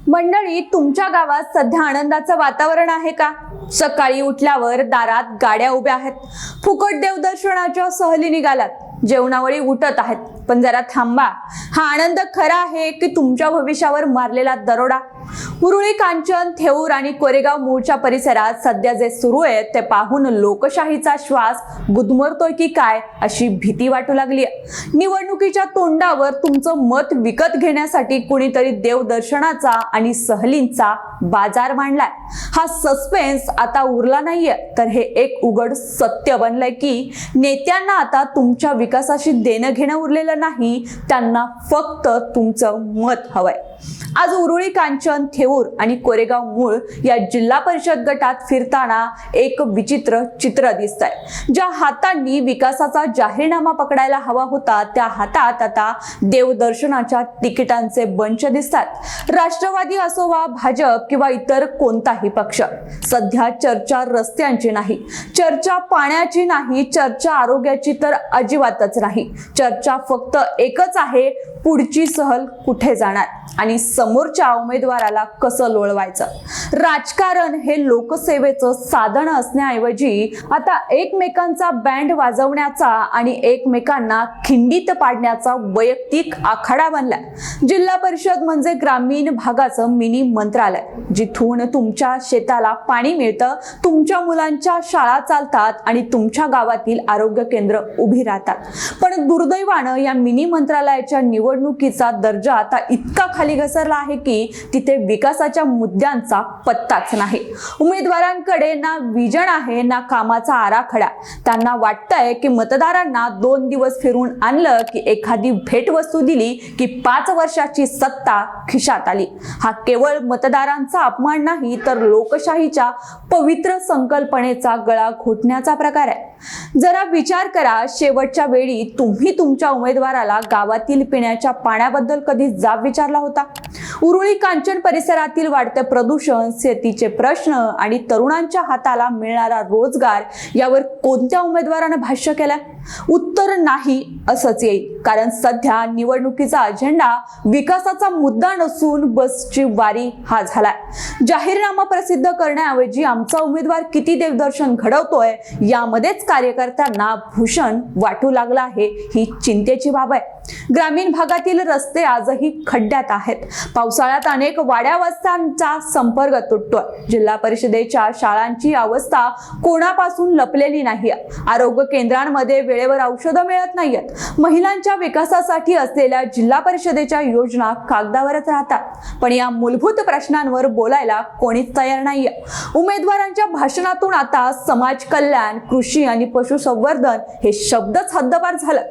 मंडळी, तुमच्या गावात सध्या आनंदाचं वातावरण आहे का? सकाळी उठल्यावर दारात गाड्या उभ्या आहेत, फुकट देवदर्शनाच्या सहली निघालात, जेवणावळी उठत आहेत. पण जरा थांबा, हा आनंद खरा आहे की तुमच्या भविष्यावर मारलेला दरोडा? उरुळी, कांचन, थेऊर आणि कोरेगाव मूळच्या परिसरात सध्या जे सुरू आहे ते पाहून लोकशाहीचा श्वास गुदमरतोय की काय अशी भीती वाटू लागली आहे. निवडणुकीच्या तोंडावर तुमचं मत विकत घेण्यासाठी कुणीतरी देवदर्शनाचा आणि सहलींचा बाजार मांडलाय. हा सस्पेन्स आता उरला नाहीये, तर हे एक उघड सत्य बनलंय की नेत्यांना आता तुमच्या विकासाशी देणं घेणं उरलेलं नाही, त्यांना फक्त तुमचं मत हवंय. आज उरुळी, कांचन, थेऊर आणि कोरेगाव मूळ या जिल्हा परिषद गटात फिरताना एक विचित्र चित्र दिसतंय. ज्या हातांनी विकासाचा जाहीरनामा पकडायला हवा होता, त्या हातात आता देवदर्शनाच्या तिकिटांचे बंच दिसतात. राष्ट्रवादी असो वा भाजप किंवा इतर कोणताही पक्ष, सध्या चर्चा रस्त्यांची नाही, चर्चा पाण्याची नाही, चर्चा आरोग्याची तर अजिबातच नाही. चर्चा फक्त एकच आहे, पुढची सहल कुठे जाणार आणि समोरच्या उमेदवाराला कसं लोळवायचं. राजकारण हे लोकसेवेचं साधन असण्याऐवजी आता एकमेकांचा बँड वाजवण्याचा आणि एकमेकांना खिंडीत पाडण्याचा वैयक्तिक आखाडा बनलाय. जिल्हा परिषद म्हणजे ग्रामीण भागाचं मिनी मंत्रालय, जिथून तुमच्या शेताला पाणी मिळतं, तुमच्या मुलांच्या शाळा चालतात आणि तुमच्या गावातील आरोग्य केंद्र उभी राहतात. पण दुर्दैवानं या मिनी मंत्रालयाच्या निवडणुकीचा दर्जा आता इतका खाली घसरला आहे की तिथे विकासाच्या मुद्द्यांचा पत्ताच नाही. उमेदवारांकडे ना विजन आहे ना कामाचा आराखडा. त्यांना वाटतंय की मतदारांना 2 दिवस फिरून आणलं की एखादी भेटवस्तू दिली की 5 वर्षाची सत्ता खिशात आली. हा केवळ मतदारांचा अपमान नाही, तर लोकशाहीच्या पवित्र संकल्पनेचा गळा घोटण्याचा प्रकार आहे. जरा विचार करा, शेवटच्या वेळी तुम्ही तुमच्या उमेदवाराला गावातील पिण्याच्या पाण्याबद्दल कधी जाब विचारला होता? उरुळी, कांचन परिसरातील वाढते प्रदूषण, शेतीचे प्रश्न आणि तरुणांच्या हाताला मिळणारा रोजगार यावर कोणत्या उमेदवारानं भाष्य केलंय? उत्तर नाही असंच येईल, कारण सध्या निवडणुकीचा अजेंडा विकासाचा मुद्दा नसून बसची वारी हा झालाय. जाहीरनामा प्रसिद्ध करण्याऐवजी आमचा उमेदवार किती देवदर्शन घडवतोय यामध्येच कार्यकर्त्यांना भूषण वाटू लागला आहे. ही चिंतेची बाब आहे. ग्रामीण भागातील रस्ते आजही खड्ड्यात आहेत. पावसाळ्यात अनेक वाड्या वस्त्यांचा संपर्क तुटतोय. जिल्हा परिषदेच्या शाळांची अवस्था कोणापासून लपलेली नाही. आरोग्य केंद्रांमध्ये वेळेवर औषधं मिळत नाहीयेत. महिलांच्या विकासासाठी असलेल्या जिल्हा परिषदेच्या योजना कागदावरच राहतात, पण या मूलभूत प्रश्नांवर बोलायला कोणीच तयार नाहीये. उमेदवारांच्या भाषणातून आता समाज कल्याण, कृषी आणि पशुसंवर्धन हे शब्दच हद्दपार झालं.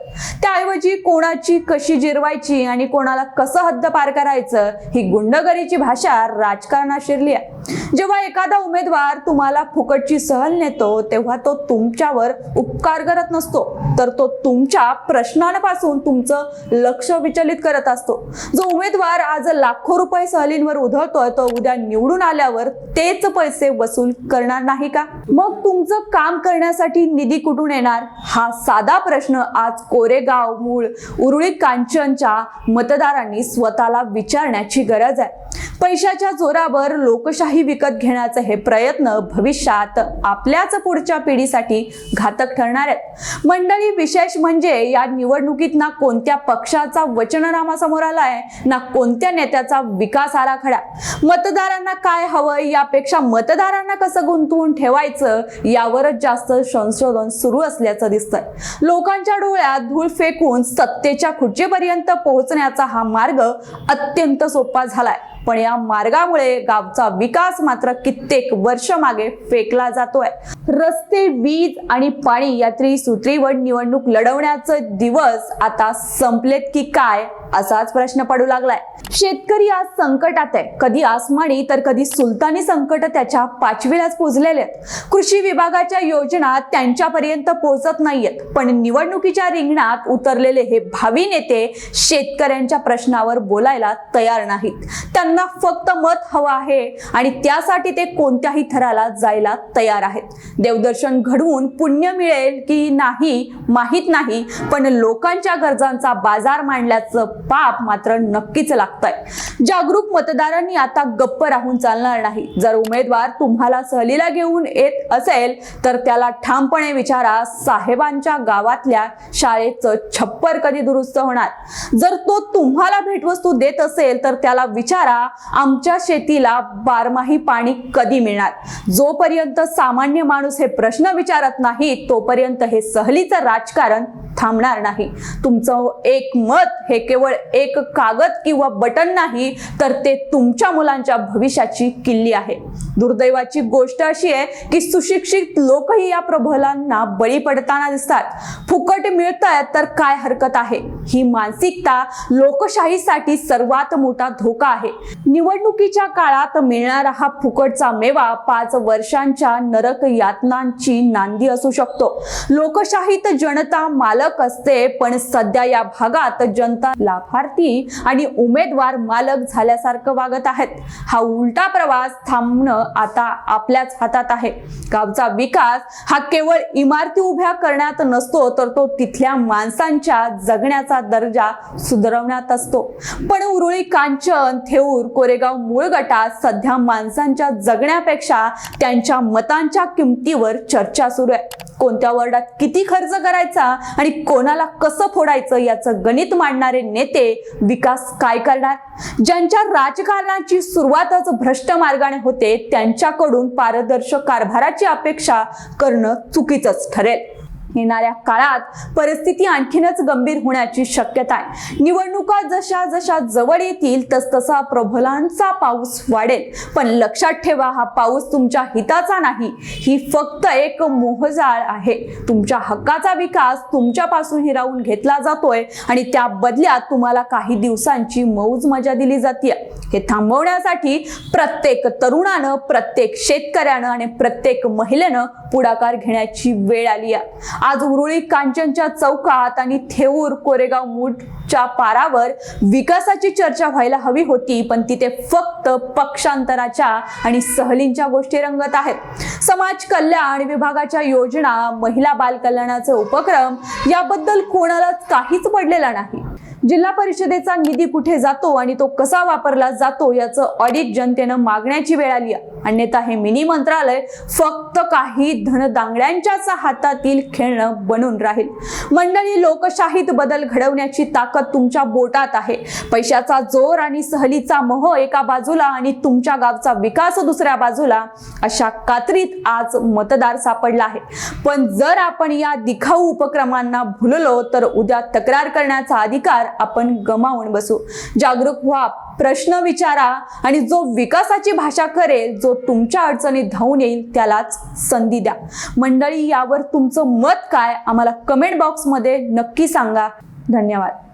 त्याऐवजी कोणाची कशी जिरवायची आणि कोणाला कसं हद्द पार करायचं ही गुंडगिरीची भाषा राजकारणात शिरली आहे. जेव्हा एखादा उमेदवार तुम्हाला फुकटची सहल नेतो, तेव्हा तो तुमच्यावर उपकार करत नसतो, तर तो तुमच्या प्रश्नांपासून तुमचं लक्ष विचलित करत असतो. जो उमेदवार आज लाखो रुपये सहलींवर उधळतोय, तो उद्या निवडून आल्यावर तेच पैसे वसूल करणार नाही का? मग तुमचं काम करण्यासाठी निधी कुठून येणार? हा साधा प्रश्न आज कोरेगाव मूळ, उरुळी, कांचनच्या मतदारांनी स्वतःला विचारण्याची गरज आहे. पैशाच्या जोरावर लोकशाही विकत घेण्याचे हे प्रयत्न भविष्यात आपल्याच पुढच्या पिढीसाठी घातक ठरणार आहेत. मंडळी, विशेष म्हणजे या निवडणुकीत ना कोणत्या पक्षाचा वचननामा समोर आलाय, ना कोणत्या नेत्याचा विकास आराखडा. मतदारांना काय हवं यापेक्षा मतदारांना कसं गुंतवून ठेवायचं यावरच जास्त संशोधन सुरू असल्याचं दिसतंय. लोकांच्या डोळ्यात धूळ फेकून सत्तेच्या खुर्चीपर्यंत पोहोचण्याचा हा मार्ग अत्यंत सोपा झालाय, पण या मार्गामुळे गावचा विकास मात्र कित्येक वर्ष मागे फेकला जातोय. रस्ते, वीज आणि पाणी या त्रिसूत्रीवर निवडणूक लढवण्याचे दिवस आता संपलेत की काय असाच प्रश्न पडू लागलाय. शेतकरी आज संकटात आहे. कधी आसमानी तर कधी सुलतानी संकट त्याच्या पाचवीलाच पोहोचलेले आहेत. कृषी विभागाच्या योजना त्यांच्यापर्यंत पोहोचत नाहीयेत, पण निवडणुकीच्या रिंगणात उतरलेले हे भावी नेते शेतकऱ्यांच्या प्रश्नावर बोलायला तयार नाहीत. त्यांना फक्त मत हवं आहे आणि त्यासाठी ते कोणत्याही थराला जायला तयार आहेत. देवदर्शन घडवून पुण्य मिळेल की नाही माहित नाही, पण लोकांच्या गरजांचा बाजार मांडल्याचं पाप मात्र नक्कीच लागतंय। जागरूक मतदारांनी आता गप्प राहून चालणार नाही। जर उमेदवार तुम्हाला सहलीला घेऊन येत असेल तर त्याला ठामपणे विचारा, साहेबांच्या गावातल्या शाळेचं छप्पर कधी दुरुस्त होणार? जर तो तुम्हाला भेटवस्तू देत असेल तर त्याला विचारा, आमच्या शेतीला बारमाही पाणी कधी मिळणार? जोपर्यंत सामान्य माणूस हे प्रश्न विचारत नाही तोपर्यंत हे सहलीचं राजकारण थांबणार नाही। तुमचं एक मत हे केवळ एक कागद किंवा बटन नाही, तर ते तुमच्या मुलांच्या भविष्याची किल्ली आहे। दुर्दैवाची गोष्ट अशी आहे की सुशिक्षित लोकही या प्रबलांना बळी पडताना दिसतात। फुकट मिळतंय तर काय हरकत आहे, ही मानसिकता लोकशाहीसाठी सर्वात मोठा धोका आहे। निवडणुकीच्या काळात मिळणारा हा फुकटचा मेवा 5 वर्षांच्या नरक यातनांची नांदी असू शकतो। लोकशाहीत जनता मालक असते, पण सध्या या भागात जनता लाभार्थी आणि उमेदवार मालक झाल्यासारखं वागत आहेत। हा उलटा प्रवास थांबणं आता आपल्याच हातात आहे। गावचा विकास हा केवळ इमारती उभ्या करण्यात नसतो, तर तो तिथल्या माणसांच्या जगण्याचा दर्जा सुधारवण्यात असतो। पण उरुळी, कांचन, थेऊर, कोरेगाव मूळ गटात सध्या माणसांच्या जगण्यापेक्षा त्यांच्या मतांच्या किमतीवर चर्चा सुरू आहे। कोणत्या वॉर्डात किती खर्च करायचा आणि कोणाला कसं फोडायचं याचं गणित मांडणारे नेते विकास काय करणार? ज्यांच्या राजकारणाची सुरुवातच भ्रष्ट मार्गाने होते त्यांच्याकडून पारदर्शक कारभाराची अपेक्षा करणं चुकीचंच ठरेल। येणाऱ्या काळात परिस्थिती आणखीनच गंभीर होण्याची शक्यता आहे। निवडणुका जशा जशा जवळ येतील तसतसा प्रबलांचा पाऊस वाढेल। पण लक्षात ठेवा, हा पाऊस तुमच्या हिताचा नाही, ही फक्त एक मोहजाळ आहे। तुमच्या हक्काचा विकास तुमच्यापासून हिरावून घेतला जातोय आणि त्या बदल्यात तुम्हाला काही दिवसांची मौज मजा दिली जाते। हे थांबवण्यासाठी प्रत्येक तरुणानं, प्रत्येक शेतकऱ्यानं आणि प्रत्येक महिलेनं पुढाकार घेण्याची वेळ आली आहे। आज उरुळी, कांचनच्या चौकात आणि थेऊर, कोरेगाव मूळच्या पारावर विकासाची चर्चा व्हायला हवी होती, पण तिथे फक्त पक्षांतराच्या आणि सहलींच्या गोष्टी रंगत आहेत। समाज कल्याण विभागाच्या योजना, महिला बाल कल्याणाचे उपक्रम याबद्दल कोणालाच काहीच पडलेला नाही। जिल्हा परिषदेचा निधी कुठे जातो आणि तो कसा वापरला जातो याचं ऑडिट जनतेनं मागण्याची वेळ आली आहे। अन्यथा हे मिनी मंत्रालय फक्त काही धनदांगड्यांच्याच हातातील खेळणं बनून राहील। मंडळी, लोकशाहीत बदल घडवण्याची ताकद तुमच्या बोटात आहे। पैशाचा जोर आणि सहलीचा मोह एका बाजूला आणि तुमच्या गावचा विकास दुसऱ्या बाजूला, अशा कात्रीत आज मतदार सापडला आहे। पण जर आपण या दिखाऊ उपक्रमांना भुललो तर उद्या तक्रार करण्याचा अधिकार आपण गमावून बसू। जागरूक व्हा, प्रश्न विचारा आणि जो विकासाची भाषा करेल, जो तुमच्या अडचणी धावून येईल त्यालाच संधी द्या। मंडळी, यावर तुमचं मत काय आम्हाला कमेंट बॉक्समध्ये नक्की सांगा। धन्यवाद।